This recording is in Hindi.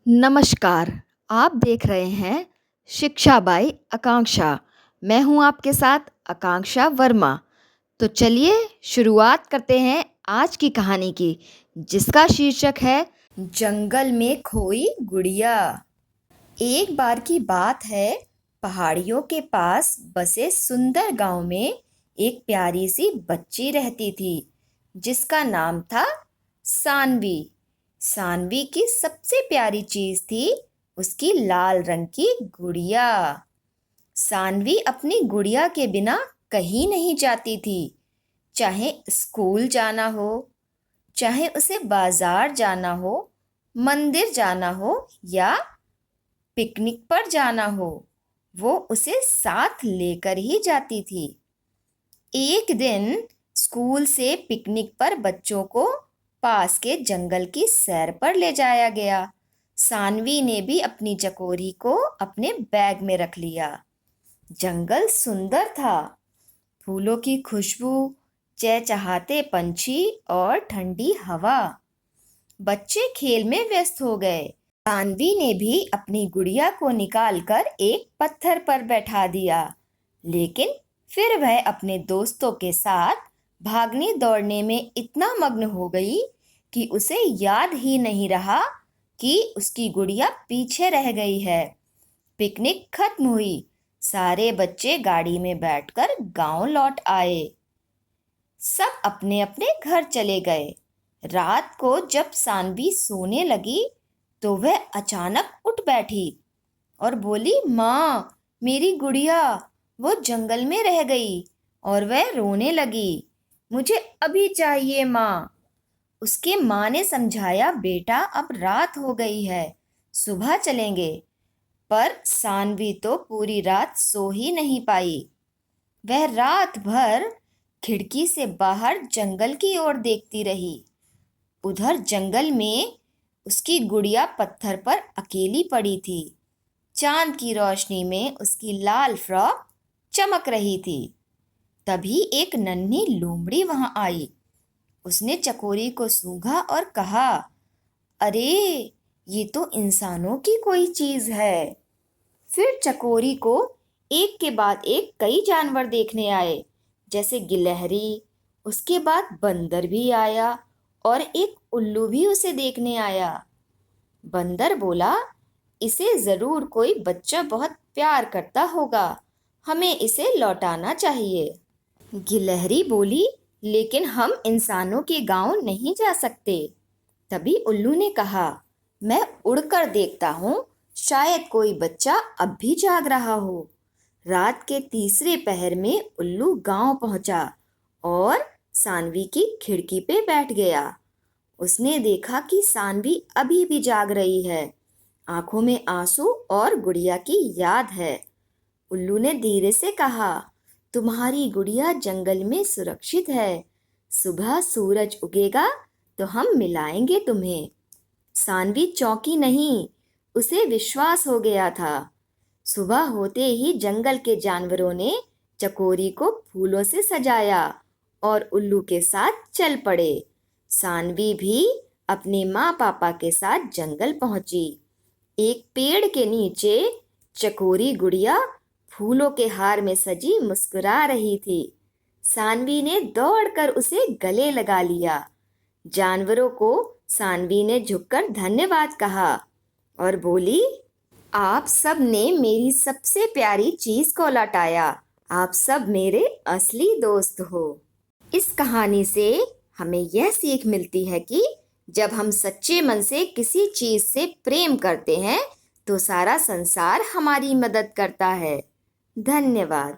नमस्कार, आप देख रहे हैं शिक्षा बाई आकांक्षा। मैं हूं आपके साथ आकांक्षा वर्मा। तो चलिए शुरुआत करते हैं आज की कहानी की, जिसका शीर्षक है जंगल में खोई गुड़िया। एक बार की बात है, पहाड़ियों के पास बसे सुंदर गांव में एक प्यारी सी बच्ची रहती थी, जिसका नाम था सानवी। सानवी की सबसे प्यारी चीज थी उसकी लाल रंग की गुड़िया। सानवी अपनी गुड़िया के बिना कहीं नहीं जाती थी। चाहे स्कूल जाना हो, चाहे उसे बाजार जाना हो, मंदिर जाना हो या पिकनिक पर जाना हो, वो उसे साथ लेकर ही जाती थी। एक दिन स्कूल से पिकनिक पर बच्चों को पास के जंगल की सैर पर ले जाया गया। सानवी ने भी अपनी चकोरी को अपने बैग में रख लिया। जंगल सुंदर था, फूलों की खुशबू, चहचहाते पंछी और ठंडी हवा। बच्चे खेल में व्यस्त हो गए। सानवी ने भी अपनी गुड़िया को निकालकर एक पत्थर पर बैठा दिया, लेकिन फिर वह अपने दोस्तों के साथ भागने दौड़ने में इतना मग्न हो गई कि उसे याद ही नहीं रहा कि उसकी गुड़िया पीछे रह गई है। पिकनिक खत्म हुई। सारे बच्चे गाड़ी में बैठकर गांव लौट आए। सब अपने अपने घर चले गए। रात को जब सानवी सोने लगी तो वह अचानक उठ बैठी और बोली, माँ, मेरी गुड़िया वो जंगल में रह गई। और वह रोने लगी, मुझे अभी चाहिए माँ। उसके माँ ने समझाया, बेटा अब रात हो गई है, सुबह चलेंगे। पर सानवी तो पूरी रात सो ही नहीं पाई। वह रात भर खिड़की से बाहर जंगल की ओर देखती रही। उधर जंगल में उसकी गुड़िया पत्थर पर अकेली पड़ी थी। चांद की रोशनी में उसकी लाल फ्रॉक चमक रही थी। तभी एक नन्ही लोमड़ी वहां आई। उसने चकोरी को सूंघा और कहा, अरे, ये तो इंसानों की कोई चीज है। फिर चकोरी को एक के बाद एक कई जानवर देखने आए, जैसे गिलहरी, उसके बाद बंदर भी आया और एक उल्लू भी उसे देखने आया। बंदर बोला, इसे जरूर कोई बच्चा बहुत प्यार करता होगा, हमें इसे लौटाना चाहिए। गिलहरी बोली, लेकिन हम इंसानों के गांव नहीं जा सकते। तभी उल्लू ने कहा, मैं उड़कर देखता हूँ, शायद कोई बच्चा अब भी जाग रहा हो। रात के तीसरे पहर में उल्लू गांव पहुंचा और सानवी की खिड़की पे बैठ गया। उसने देखा कि सानवी अभी भी जाग रही है, आंखों में आंसू और गुड़िया की याद है। उल्लू ने धीरे से कहा, तुम्हारी गुड़िया जंगल में सुरक्षित है। सुबह सूरज उगेगा तो हम मिलाएंगे तुम्हें। सानवी चौंकी नहीं, उसे विश्वास हो गया था। सुबह होते ही जंगल के जानवरों ने चकोरी को फूलों से सजाया और उल्लू के साथ चल पड़े। सानवी भी अपने माँ पापा के साथ जंगल पहुंची। एक पेड़ के नीचे चकोरी गुड़िया फूलों के हार में सजी मुस्कुरा रही थी। सानवी ने दौड़कर उसे गले लगा लिया। जानवरों को सानवी ने झुककर धन्यवाद कहा और बोली, आप सब ने मेरी सबसे प्यारी चीज को लौटाया। आप सब मेरे असली दोस्त हो। इस कहानी से हमें यह सीख मिलती है कि जब हम सच्चे मन से किसी चीज से प्रेम करते हैं तो सारा संसार हमारी मदद करता है। धन्यवाद।